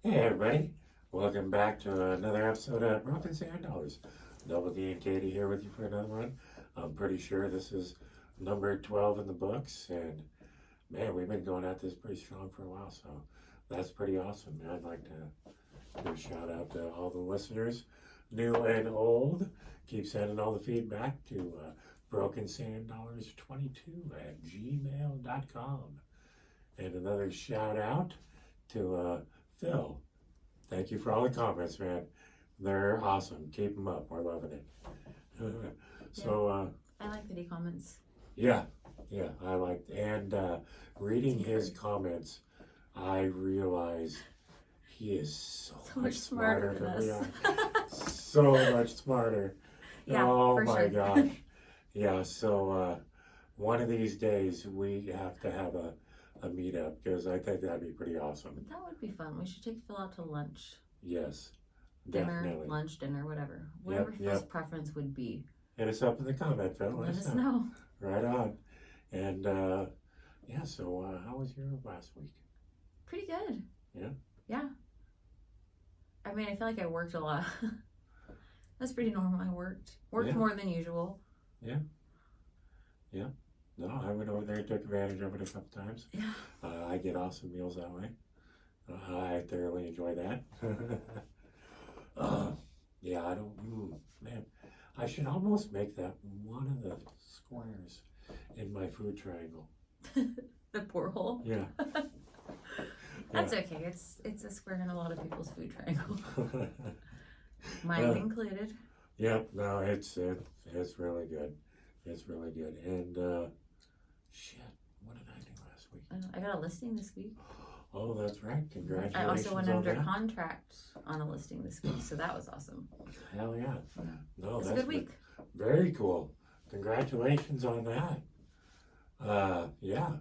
Hey everybody, welcome back to another episode of Broken Sand Dollars. Double D and Katie here with you for another one. I'm pretty sure this is number 12 in the books, and man, we've been going at this pretty strong for a while, so that's pretty awesome. I'd like to give a shout out to all the listeners, new and old. Keep sending all the feedback to brokensandollars22 at gmail.com. And another shout out to Phil. Thank you for all the comments, man. They're awesome. Keep them up. We're loving it. So, I like that he comments. yeah, I like, and reading his comments, I realize he is so much smarter than we are. So much smarter. Yeah, oh for my sure. gosh. Yeah, so one of these days we have to have a meetup because I think that'd be pretty awesome. That would be fun. We should take Phil out to lunch. Yes, Dinner, definitely. lunch, dinner, whatever. Whatever Phil's preference would be. Hit us up in the comment, Phil. Let us know. Right on. And yeah, so how was your last week? Pretty good. Yeah? Yeah. I mean, I feel like I worked a lot. That's pretty normal. I worked Yeah. more than usual. No, I went over there and took advantage of it a couple times. Yeah. I get awesome meals that way. I thoroughly enjoy that. Yeah, I don't, man, I should almost make that one of the squares in my food triangle. The poor hole. Yeah. That's okay. It's a square in a lot of people's food triangle. Mine included. Yep, no, it's really good. It's really good. And shit, what did I do last week? I got a listing this week. Oh, that's right. Congratulations. I also went on under that. contract on a listing this week, so that was awesome. Hell yeah. No, It's a that's good week. very cool. Congratulations on that. Yeah.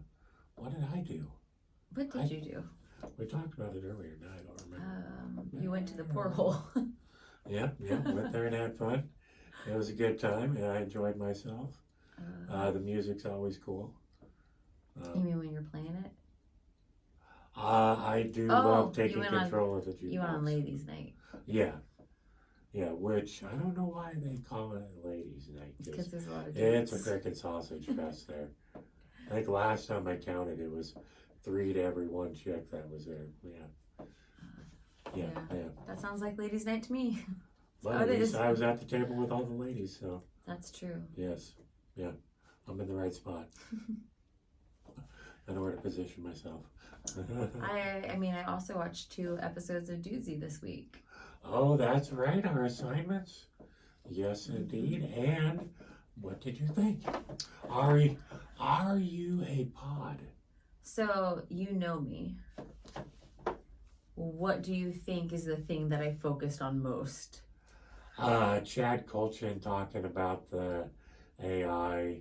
What did I do? What did you do? We talked about it earlier, and I don't remember. You went to the poor hole. Yep, went there and had fun. It was a good time, and I enjoyed myself. The music's always cool. You mean when you're playing it? I do love taking control of the jukebox. You went on ladies' night. Yeah, which I don't know why they call it ladies' night. Because there's a lot of It's a dudes. frickin' sausage fest there. I think last time I counted, it was 3 to every 1 chick that was there. Yeah. That sounds like ladies' night to me. Well, how at it least is. I was at the table with all the ladies, so That's true. yes, I'm in the right spot. I know where to position myself. I mean, I also watched 2 episodes of Doozy this week. Oh, that's right, our assignments. Yes, indeed. And what did you think? Are you a pod? So, you know me. What do you think is the thing that I focused on most? Chad Kulchin talking about the AI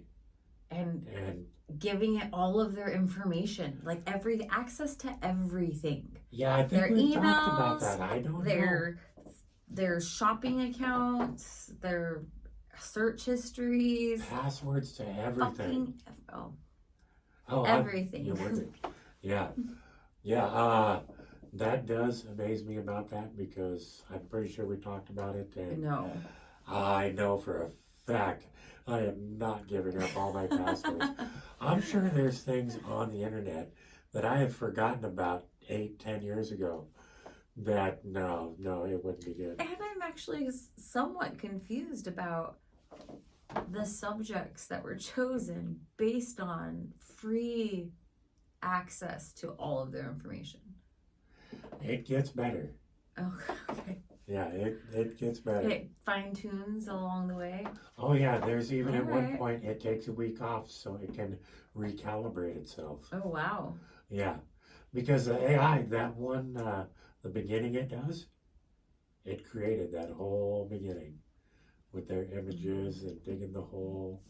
And and giving it all of their information, like access to everything. yeah, I think Their we talked about emails, that. I don't know. Their shopping accounts, their search histories, Passwords to everything. everything. You're with it. Yeah. That does amaze me about that because I'm pretty sure we talked about it, and No. I know for a fact I am not giving up all my passwords. I'm sure there's things on the internet that I have forgotten about 8-10 years ago that no, it wouldn't be good. And I'm actually somewhat confused about the subjects that were chosen based on free access to all of their information. It gets better. Oh, okay. Yeah, it gets better. It fine tunes along the way. Oh yeah, there's even at one Alright. point it takes a week off so it can recalibrate itself. Oh, wow. Yeah, because the AI, that one, the beginning it does, it created that whole beginning with their images and digging the hole.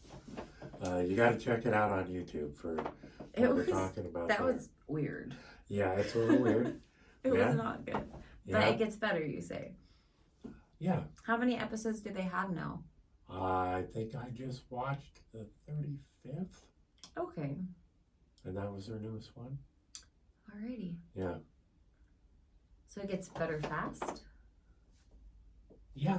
You got to check it out on YouTube for what we're talking about. That there. was weird. Yeah, it's a little weird. It Yeah. was not good. But Yeah, it gets better, you say. yeah. How many episodes do they have now? I think I just watched the 35th, Okay. and that was their newest one. Alrighty. Yeah. So So it gets better fast? Yeah,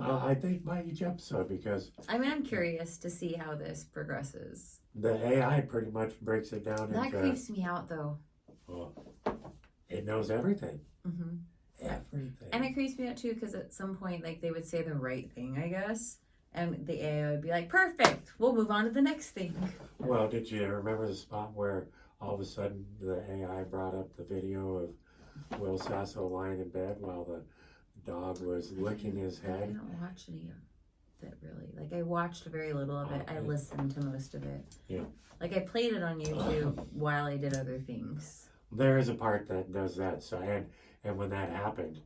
I think by each episode, because I mean, I'm curious to see how this progresses. the AI pretty much breaks it down That into, creeps me out, though. well, it knows everything. Hmm. Everything. And it creeps me out, too, because at some point, like, they would say the right thing, I guess. And the AI would be like, perfect, we'll move on to the next thing. Well, did you remember the spot where all of a sudden the AI brought up the video of Will Sasso lying in bed while the dog was licking his I head? don't watch any of it, really. Like, I watched very little of it. I Okay. listened to most of it. Yeah. Like, I played it on YouTube while I did other things. There is a part that does that. So and when that happened,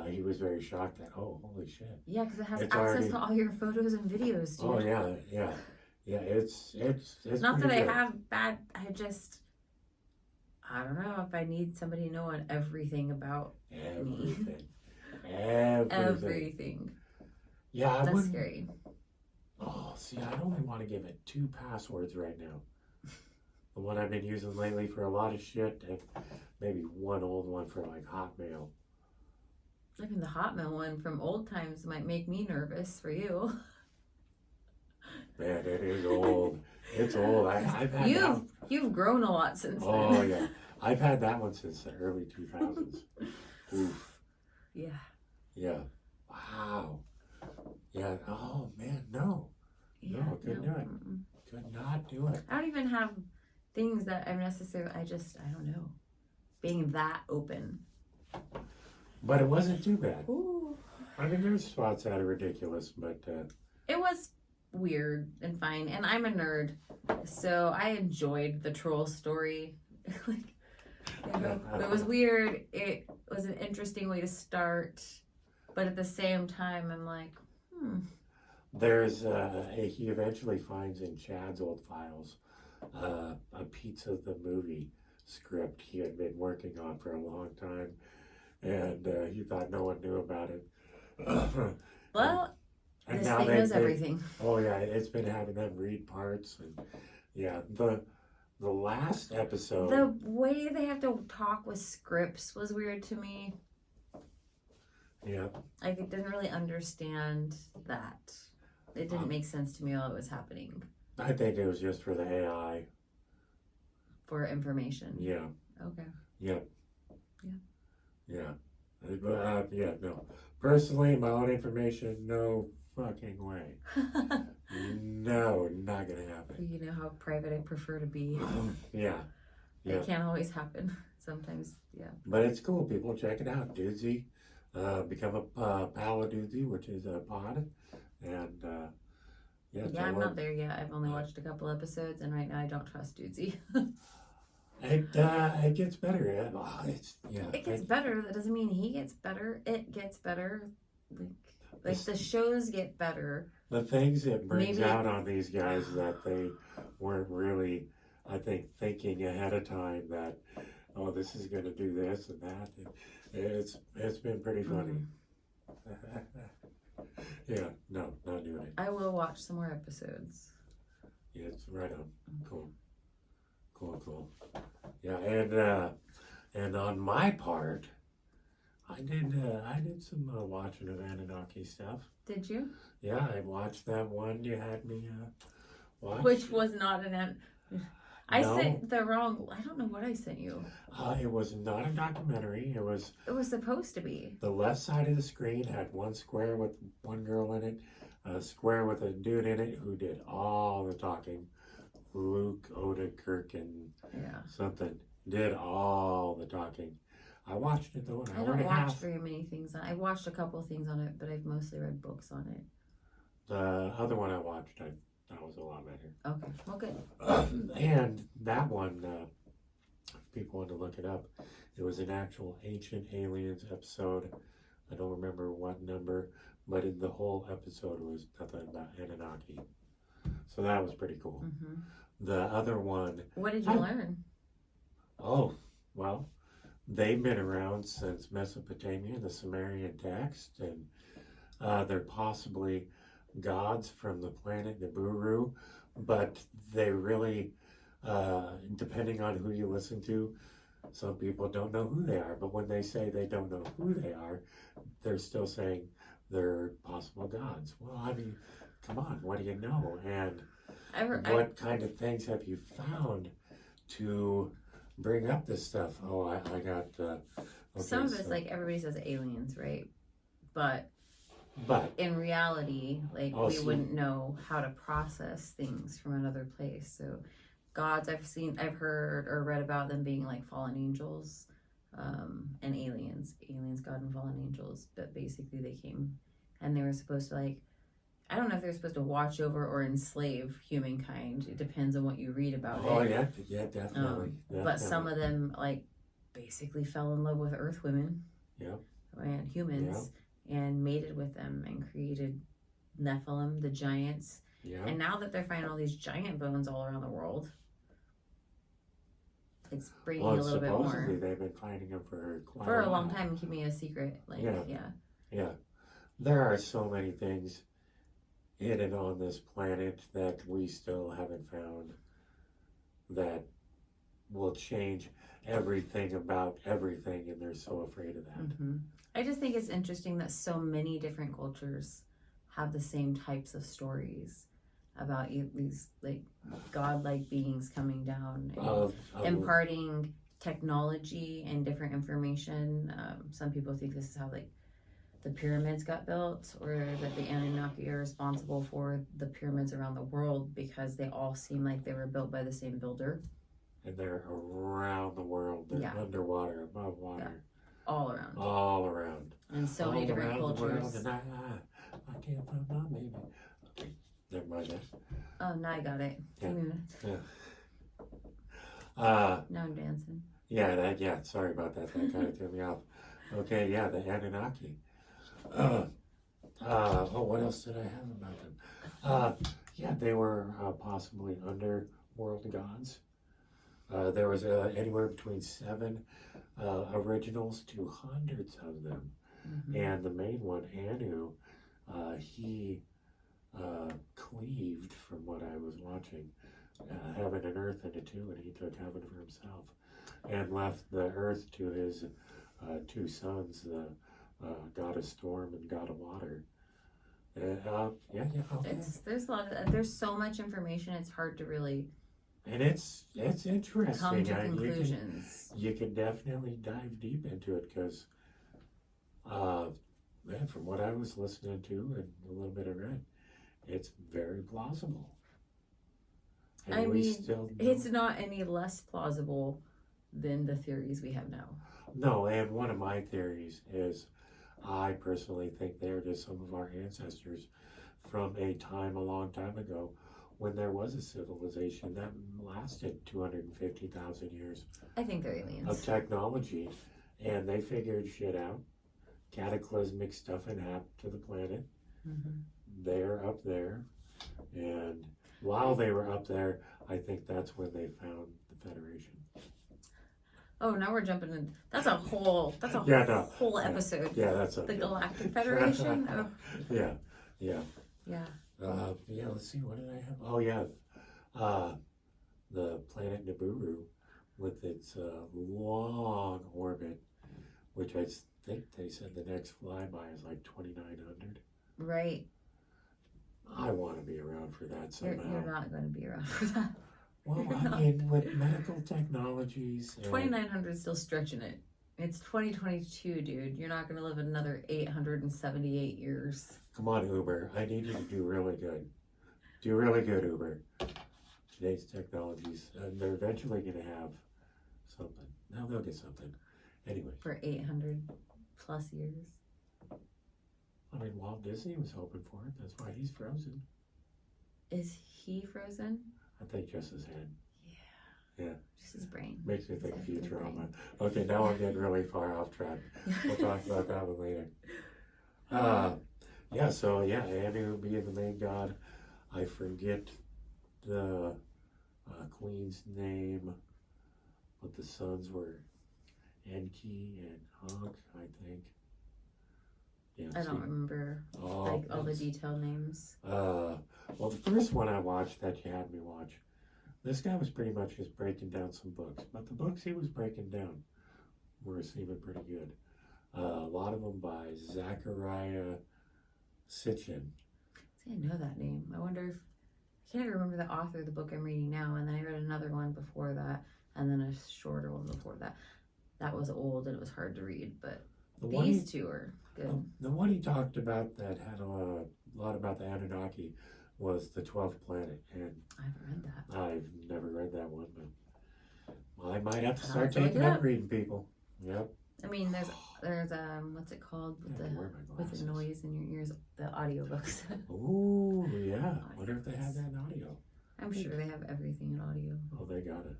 he was very shocked that, oh, holy shit. Yeah, because it has It's access already- to all your photos and videos, dude. Oh yeah. It's Not that pretty I good. have bad, I don't know if I need somebody knowing everything about Everything. everything. Yeah, I That's wouldn't. scary. Oh, see, I'd only want to give it 2 passwords right now. The one I've been using lately for a lot of shit, and maybe one old one for like Hotmail. I mean, the Hotmail one from old times might make me nervous for you. Man, it is old. It's old. I've had that. You've grown a lot since Oh then. yeah, I've had that one since the early 2000s. Oof. Yeah. Yeah. Wow. Yeah. Oh man, no. No, couldn't do it. mm-mm. Could not do it. I don't even have things that I'm necessarily. I don't know. Being that open. But it wasn't too bad. Ooh. I mean, there's spots that are ridiculous, but It was weird and fine, and I'm a nerd, so I enjoyed the troll story. Like, it was weird. It was an interesting way to start, but at the same time, I'm like, there's he eventually finds in Chad's old files a Pizza the Movie script he had been working on for a long time, and he thought no one knew about it. well, And this now thing knows everything. Oh yeah, it's been having them read parts, and yeah, the last episode. The way they have to talk with scripts was weird to me. Yeah, Like, I didn't really understand that. It didn't make sense to me while it was happening I think it was just for the AI. for information. Yeah, Okay. yeah. Yeah. Yeah, no. Personally, my own information, no fucking way. No, not gonna happen. You know how private I prefer to be. Yeah, yeah. It can't always happen. Sometimes, yeah. But it's cool. People check it out. Dudesy, become a pal of Dudesy, which is a pod, and yeah. Yeah, I'm not there yet. I've only watched a couple episodes, and right now I don't trust Dudesy. It gets better. It gets better. That doesn't mean he gets better. It gets better. Like the shows get better. The things it brings Maybe- out on these guys that they weren't really, I think, thinking ahead of time that, oh, this is going to do this and that. It's been pretty funny. Yeah, no, not doing it. I will watch some more episodes. Yeah, it's right on. Cool. Yeah, and on my part, I did some watching of Anunnaki stuff. Did you? Yeah, I watched that one you had me watch. Which was not an. I No. sent the wrong. I don't know what I sent you. It was not a documentary. It was It was supposed to be. the left side of the screen had one square with one girl in it, a square with a dude in it who did all the talking. Luke, Oda, Kirk, and Yeah. something did all the talking. I watched it though, an I hour don't and a watch half. very many things. I watched a couple of things on it, but I've mostly read books on it. The other one I watched, I thought was a lot better. Okay. Well, good. And that one, if people want to look it up, it was an actual Ancient Aliens episode. I don't remember what number, but in the whole episode was nothing about Anunnaki. So that was pretty cool. Hmm. The other one, What did you learn? oh, well, they've been around since Mesopotamia, the Sumerian text, and they're possibly gods from the planet Nibiru, but they really, depending on who you listen to, some people don't know who they are, but when they say they don't know who they are, they're still saying they're possible gods. Well, I mean, come on, what do you know? And what kind of things have you found to bring up this stuff? Oh, I got. Okay, some of it's like everybody says aliens, right? But but in reality, like Oh, we see. wouldn't know how to process things from another place. So gods, I've heard or read about them being like fallen angels, and aliens, God and fallen angels. But basically, they came and they were supposed to like. I don't know if they're supposed to watch over or enslave humankind. It depends on what you read about oh it. yeah, definitely. But some of them like basically fell in love with earth women. Yep. And humans and mated with them and created Nephilim, the giants. Yeah. And now that they're finding all these giant bones all around the world, it's bringing a little bit more. Supposedly they've been finding them for quite For a a long while. time and keeping it a secret. Like, Yeah. There are so many things hidden on this planet that we still haven't found that will change everything about everything, and they're so afraid of that. Mm-hmm. I just think it's interesting that so many different cultures have the same types of stories about these like godlike beings coming down and imparting technology and different information. Some people think this is how like the pyramids got built, or that the Anunnaki are responsible for the pyramids around the world because they all seem like they were built by the same builder. And they're around the world. They're underwater, above water. All around. All around. And so many different cultures. And I can't find my baby. Okay, never mind that. Oh, now I got it. Yeah. Now I'm dancing. Yeah, sorry about that. That kind of threw me off. Okay, yeah, the Anunnaki. What else did I have about them? Yeah, they were possibly underworld gods. There was anywhere between 7 originals to hundreds of them. Mm-hmm. And the main one, Anu, he cleaved, from what I was watching, heaven and earth into 2, and he took heaven for himself and left the earth to his 2 sons, the god of storm and god of water. Okay. There's so much information, it's hard to really and it's interesting. come to conclusions. You can definitely dive deep into it because from what I was listening to and a little bit I read, it's very plausible. And I mean, still it's not any less plausible than the theories we have now. No, and one of my theories is I personally think they're just some of our ancestors from a time a long time ago when there was a civilization that lasted 250,000 years. I think they're aliens. Of technology, and they figured shit out. Cataclysmic stuff had happened to the planet. Mm-hmm. They're up there, and while they were up there, I think that's when they found the Federation. Oh, now we're jumping in. That's a whole whole episode. Yeah, that's the Galactic Federation. Oh. Yeah. Yeah. Let's see. What did I have? Oh yeah, the planet Nibiru, with its long orbit, which I think they said the next flyby is like 2,900. Right. I want to be around for that somehow. You're not going to be around for that. Well, I mean, with medical technologies. 2,900 is still stretching it. It's 2022, dude. You're not going to live another 878 years. Come on, Uber. I need you to do really good. Do really good, Uber. Today's technologies, they're eventually going to have something. Now they'll get something. Anyway. For 800 plus years. I mean, Walt Disney was hoping for it. That's why he's frozen. Is he frozen? I think just his head. Yeah. Just his brain. Makes me think Futurama. Okay, now I'm getting really far off track. We'll talk about that one later. Anu being the main god. I forget the queen's name, but the sons were Enki and Ankh, I think. Yeah, I don't remember all the detailed names. Well, the first one I watched that you had me watch This guy was pretty much just breaking down some books, but the books he was breaking down were seeming pretty good. A lot of them by Zachariah Sitchin. See, I know that name. I wonder if I can't even remember the author of the book I'm reading now, and then I read another one before that, and then a shorter one before that. That was old and it was hard to read, but The one, these two are good. the one he talked about that had a lot about the Anunnaki was the 12th planet, and I haven't read that. I've never read that one, but I might have to I'll start have to look taking it up up. reading, people. Yep. I mean, there's what's it called I with have the to wear my with glasses. the noise in your ears, the audiobooks. Ooh, yeah. Wonder if they have that in audio. I'm sure they have everything in audio. Oh, they got it.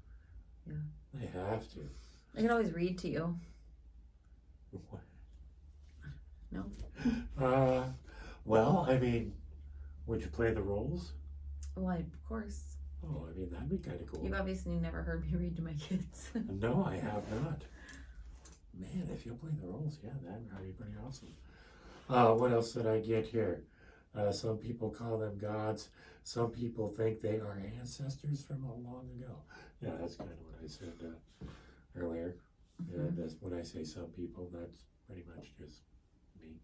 Yeah. They have to. I can always read to you. No? Well, I mean, would you play the roles? Well, of course. Oh, I mean, that'd be kind of cool. You've obviously never heard me read to my kids. No, I have not. Man, if you'll play the roles, yeah, that'd be pretty awesome. What else did I get here? Some people call them gods. Some people think they are ancestors from a long ago. Yeah, that's kind of what I said earlier. Yeah, that's when I say some people, that's pretty much just me.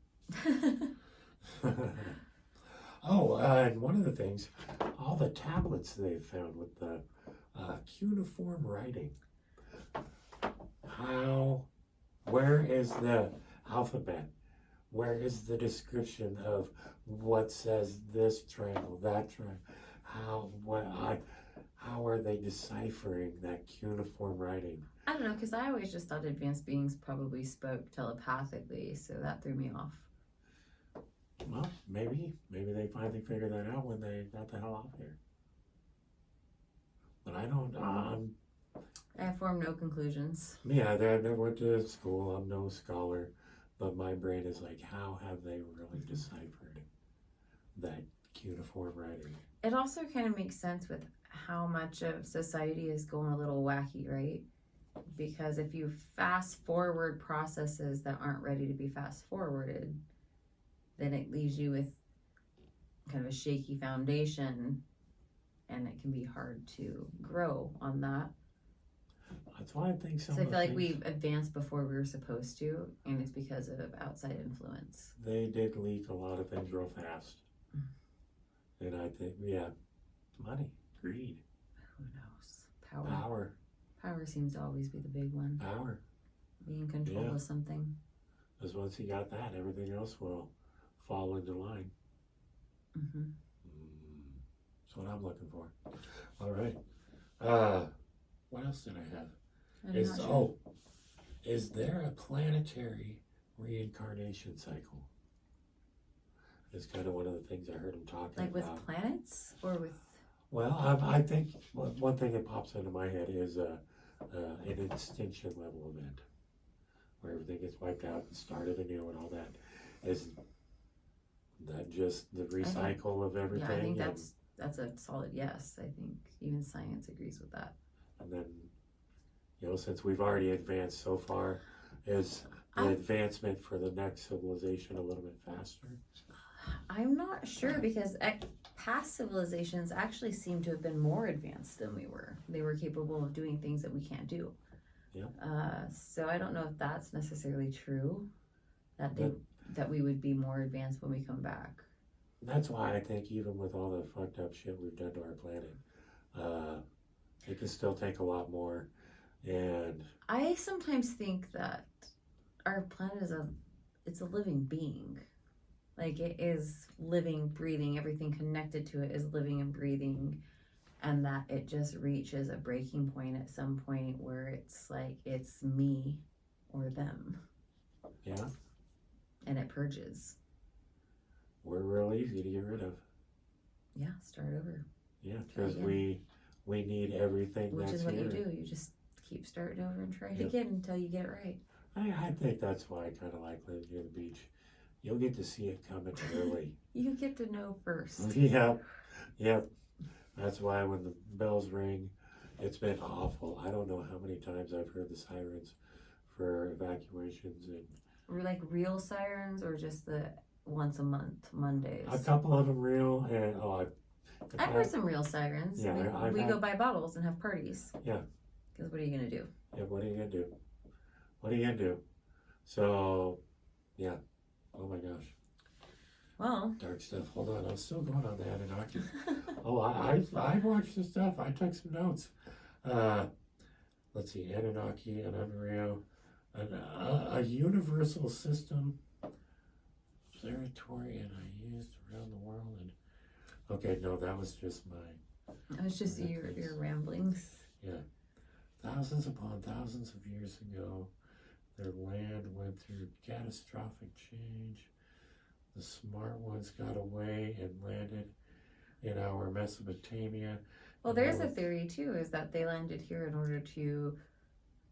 Oh, and one of the things, all the tablets they've found with the cuneiform writing. Where is the alphabet? Where is the description of what says this triangle, that triangle? How are they deciphering that cuneiform writing? I don't know, because I always just thought advanced beings probably spoke telepathically, so that threw me off. Well, maybe they finally figured that out when they got the hell out here. But I don't. I have formed no conclusions. Yeah, I never went to school. I'm no scholar, but my brain is like, how have they really deciphered that cuneiform writing? It also kind of makes sense with how much of society is going a little wacky, right? Because if you fast forward processes that aren't ready to be fast forwarded, then it leaves you with kind of a shaky foundation, and it can be hard to grow on that. That's why I think some So I of feel the like things we've advanced before we were supposed to, and it's because of outside influence. they did leak a lot of things real fast. And I think, yeah, money, greed, Who knows? Power. Power seems to always be the big one. Power. Being in control Yeah. of something. Because once you got that, everything else will fall into line. Mm-hmm. That's what I'm looking for. All right. What else did I have? I'm not sure. Is there a planetary reincarnation cycle? It's kind of one of the things I heard him talking Like with about. planets or with. Well, I think one thing that pops into my head is an extinction level event where everything gets wiped out and started anew and all that. Is that just the recycle of everything? Yeah, I think that's a solid yes. I think even science agrees with that. And then, since we've already advanced so far, is the advancement for the next civilization a little bit faster? I'm not sure because past civilizations actually seem to have been more advanced than we were. They were capable of doing things that we can't do. Yeah. So I don't know if that's necessarily true. That we would be more advanced when we come back. That's why I think even with all the fucked up shit we've done to our planet, it can still take a lot more. And I sometimes think that our planet it's a living being. Like it is living, breathing, everything connected to it is living and breathing, and that it just reaches a breaking point at some point where it's like it's me or them. yeah, And it purges. we're real easy to get rid of. Yeah, start over. Yeah, because again. we need everything Which that's is what here. you do. You just keep starting over and try it Yep. again until you get it right. I think that's why I kind of like living near the beach. You'll get to see it coming early. You get to know first. Yep. That's why when the bells ring, it's been awful. I don't know how many times I've heard the sirens for evacuations, and Or like real sirens or just the once a month Mondays. a couple of them real, and I've heard some real sirens. Yeah, I've we had- go buy bottles and have parties. Yeah. Because what are you gonna do? Yeah, what are you gonna do? What are you gonna do? So, yeah. Oh my gosh, Well, dark stuff. Hold on, I'm still going on the Anunnaki. Oh, I watched the stuff. I took some notes. Let's see, Anunnaki and Unreal, a universal system, observatory, and I used around the world. And okay, no, that was just my. it was just your ramblings. Thousands upon thousands of years ago, their land went through catastrophic change. The smart ones got away and landed in our Mesopotamia. Well, And there's that a was- theory too, is that they landed here in order to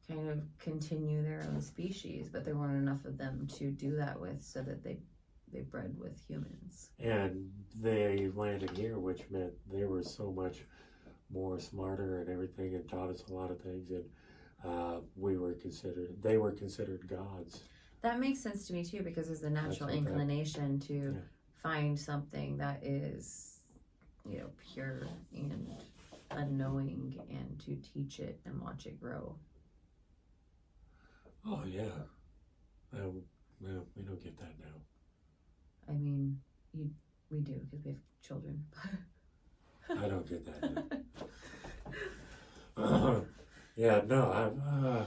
kind of continue their own species, but there weren't enough of them to do that with, so that they bred with humans. And they landed here, which meant they were so much more smarter and everything, and taught us a lot of things. And they were considered gods. That makes sense to me too, because there's a natural what that- inclination to Yeah. find something that is, pure and unknowing, and to teach it and watch it grow. Oh yeah. Well, we don't get that now. I mean, we do, because we have children. I don't get that now. Yeah, no,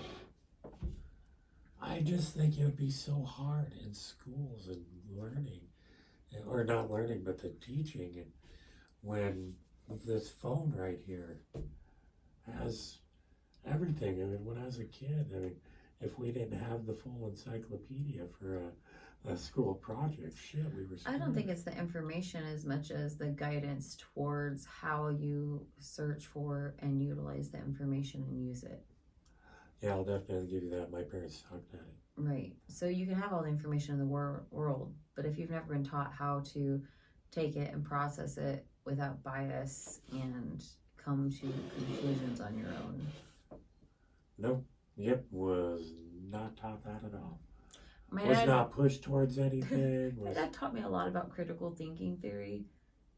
I just think it would be so hard in schools and learning, or not learning, but the teaching, and when this phone right here has everything. I mean, when I was a kid, if we didn't have the full encyclopedia for a school project, shit, we were I don't screwed. think it's the information as much as the guidance towards how you search for and utilize the information and use it. Yeah, I'll definitely give you that. My parents sucked at it. Right. So you can have all the information in the world, but if you've never been taught how to take it and process it without bias and come to conclusions on your own. Nope. Yep, was not taught that at all. My Was dad, not pushed towards anything. my Was dad taught me a lot about critical thinking theory,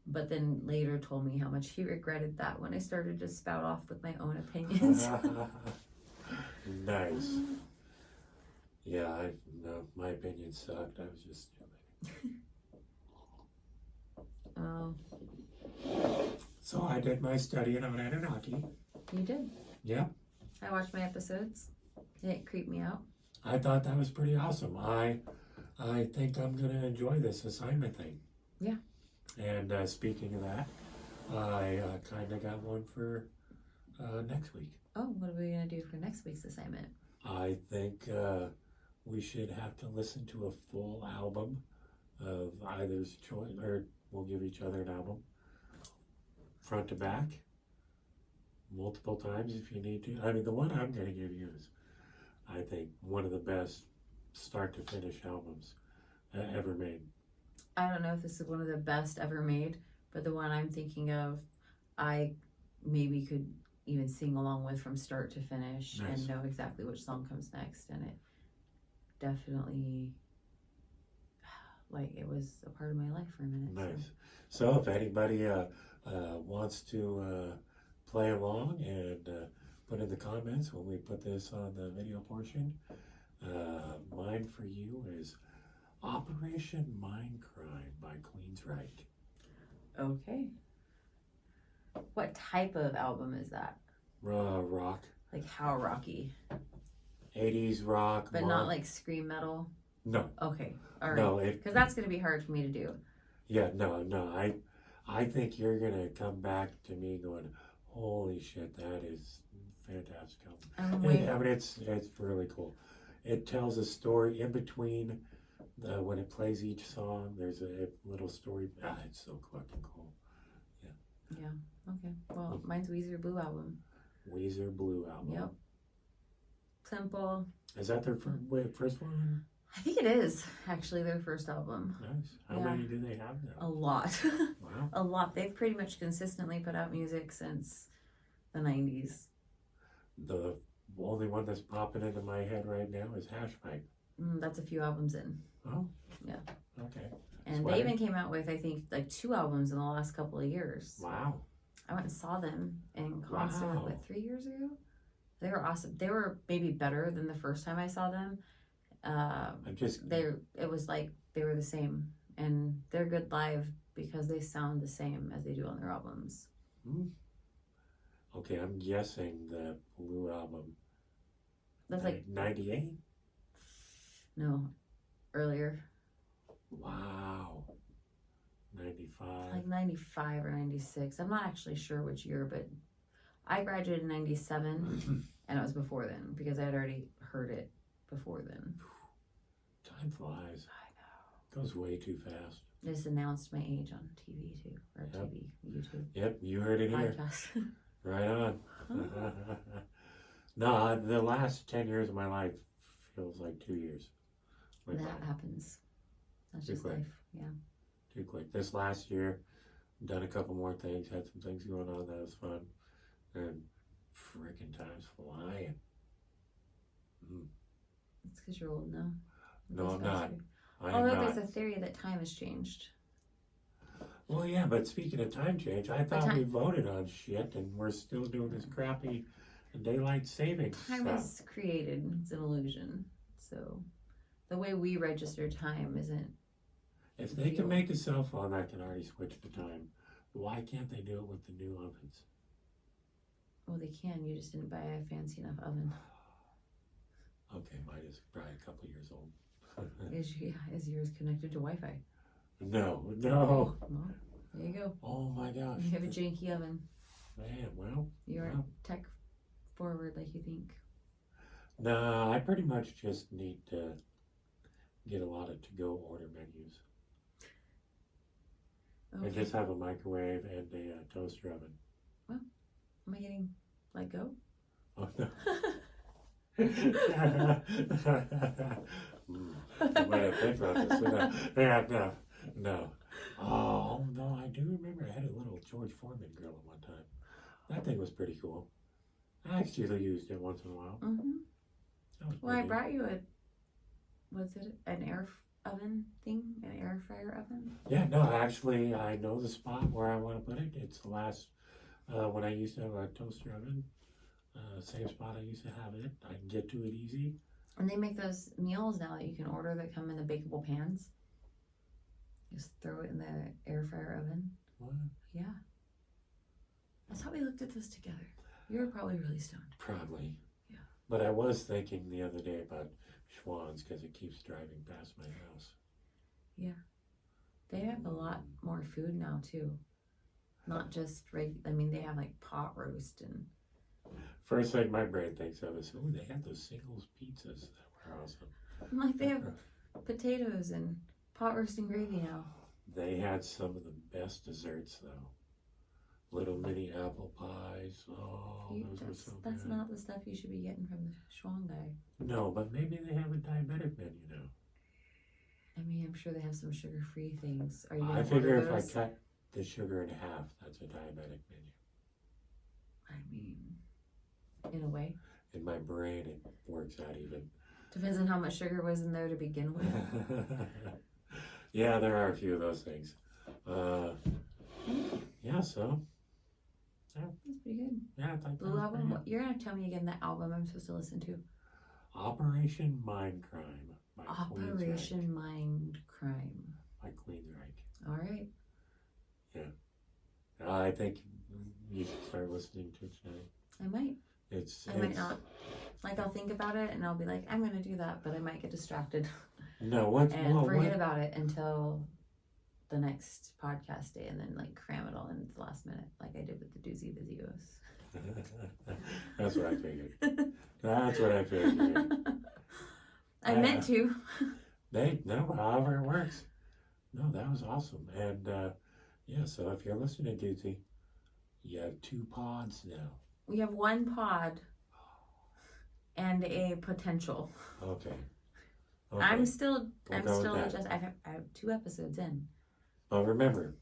but then later told me how much he regretted that when I started to spout off with my own opinions. nice. Yeah, no, my opinion sucked. I was just stupid. Oh, So I did my studying on Anunnaki. you did. Yep. I watched my episodes. It creeped me out. I thought that was pretty awesome. I think I'm gonna enjoy this assignment thing. Yeah. And speaking of that, I kind of got one for next week. Oh, what are we gonna do for next week's assignment? I think we should have to listen to a full album of either's choice, or we'll give each other an album, front to back, multiple times if you need to. I mean, the one I'm going to give you is, I think, one of the best start to finish albums ever made. I don't know if this is one of the best ever made, but the one I'm thinking of, I maybe could even sing along with from start to finish Nice. and know exactly which song comes next. And it definitely, it was a part of my life for a minute. Nice. So if anybody wants to play along and put in the comments when we put this on the video portion, mine for you is Operation Mindcrime by Queensryche. Okay. What type of album is that? Rock, Like how rocky? 80s rock. But not like scream metal? No, Okay. All right. no, Because that's going to be hard for me to do. no. I think you're gonna come back to me going, holy shit, that is fantastic album. I'm I waiting. mean, it's really cool. It tells a story in between when it plays each song. There's a little story. It's so fucking cool. Yeah. Okay. Well, mine's Weezer Blue Album. Weezer Blue album. Yep. Simple. Is that their first one? I think it is actually their first album. Nice. How Yeah. many do they have A now? lot. Wow. A lot. They've pretty much consistently put out music since the 90s. The only one that's popping into my head right now is Hash Pipe. That's a few albums in. Oh. Yeah. Okay. And Sweater? they even came out with, I think, like 2 albums in the last couple of years. Wow. I went and saw them in concert, Wow. 3 years ago? They were awesome. They were maybe better than the first time I saw them. I'm just. It was like they were the same. And they're good live because they sound the same as they do on their albums. Okay, I'm guessing the Blue album. That's like, 98? no, earlier. Wow. 95. Like 95 or 96. I'm not actually sure which year, but I graduated in 97 and it was before then because I had already heard it before then. Time flies. I know. Goes way too fast. They just announced my age on TV too, or Yep. TV, YouTube, Yep, you heard it here. podcast. Right on. No, the last 10 years of my life feels like 2 years. Went That by happens. That's Too just quick. life. Yeah. too quick. This last year, done a couple more things, had some things going on that was fun. And freaking time's flying. It's because you're old now. It No, goes I'm not. faster. I am Although not. there's a theory that time has changed. Well, yeah, but speaking of time change, I thought time- we voted on shit and we're still doing this crappy daylight savings Time stuff. is created. It's an illusion. So the way we register time isn't. If they real. can make a cell phone that can already switch the time, why can't they do it with the new ovens? Well, they can. You just didn't buy a fancy enough oven. Okay, mine is probably a couple years old. Is yours connected to Wi-Fi? No. Well, there you go. Oh my gosh. You have a janky oven. Man, well, You aren't Wow. tech forward like you think. no, I pretty much just need to get a lot of to-go order menus. I Okay. just have a microwave and a toaster oven. Am I getting let go? Oh no. I might have think about this. No. Oh no, I do remember I had a little George Foreman grill at one time. That thing was pretty cool. I actually used it once in a while. Mm-hmm. That was Well, I pretty brought you an oven thing? An air fryer oven? Yeah, no, actually, I know the spot where I want to put it. It's the last, when I used to have a toaster oven, same spot I used to have it. I can get to it easy. And they make those meals now that you can order that come in the bakeable pans. Just throw it in the air fryer oven. What? Yeah. That's how we looked at this together. You were probably really stoned. Probably. Yeah. But I was thinking the other day about Schwann's because it keeps driving past my house. They have a lot more food now too. Not just they have like pot roast and First thing my brain thinks of is, oh, they have those singles pizzas that were awesome. like they have potatoes and pot roast and gravy now. They had some of the best desserts though. Little mini apple pies. Oh, those were so That's good. not the stuff you should be getting from the Schwan guy. No, but maybe they have a diabetic menu now. I mean, I'm sure they have some sugar-free things. Are you I gonna figure order if I those? cut the sugar in half, that's a diabetic menu. I mean, in a way, In my brain, it works out even. depends on how much sugar was in there to begin with. Yeah, there are a few of those things. Yeah, so That's pretty good. yeah, I thought that Blue was album. pretty What, you're gonna tell me again that album I'm supposed to listen to? good. Operation Mindcrime by Queensryche. Operation Mind Crime. By Queensryche. All right. I think you should start listening to it tonight. I might. It's I might not. Like I'll think about it and I'll be like, I'm gonna do that, but I might get distracted No, what? and Well, forget what? about it until the next podcast day, and then like cram it all in at the last minute, like I did with the Doozy Visios. That's what I figured. That's what I figured. I meant to. However it works. No, that was awesome. And yeah, so if you're listening, Doozy, you have 2 pods now. We have 1 pod and a potential. Okay. I'm still We'll go with that. just I have 2 episodes in. But remember,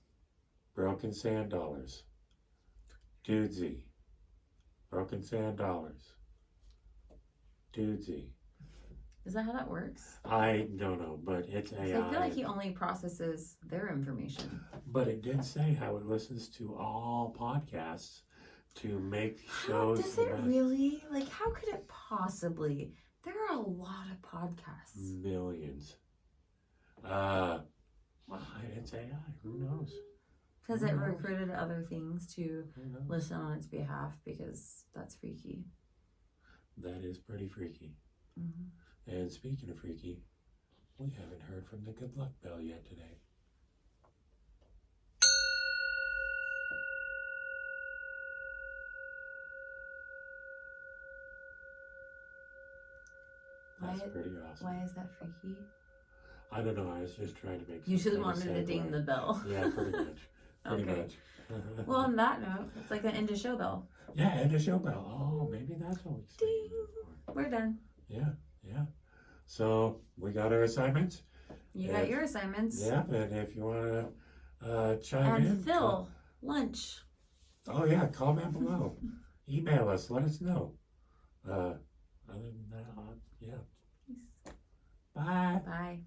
Broken Sand Dollars. Is that how that works? I don't know, but it's 'Cause AI. I feel like he only processes their information. But it did say how it listens to all podcasts to make How shows. does it really? Like, how could it possibly? There are a lot of podcasts. Millions. Well, it's AI. Who knows? Has Who it knows? recruited other things to Who knows? listen on its behalf? Because that's freaky. That is pretty freaky. Mhm. And speaking of freaky, we haven't heard from the good luck bell yet today. That's Why- pretty awesome. Why is that freaky? I don't know. I was just trying to make. You some just kind of wanted to ding segue. the bell. Yeah, pretty much. Pretty Okay. much. Well, on that note, it's like an end of show bell. Yeah, and the show bell. Oh, maybe that's what we saved Ding. it for. We're done. Yeah. So we got our assignments. You got If- your assignments. Yeah, and if you want to chime in. And Phil, lunch. Oh yeah, comment below. Email us. Let us know. Other than that, yeah. Bye. Bye.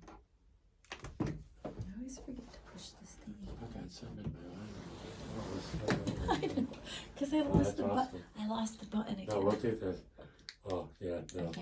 I always forget to push this thing. I got some in my eye. I know, because I Oh, lost that's the button. awesome. I lost the button again. No, we'll do this. Oh yeah, I no. can't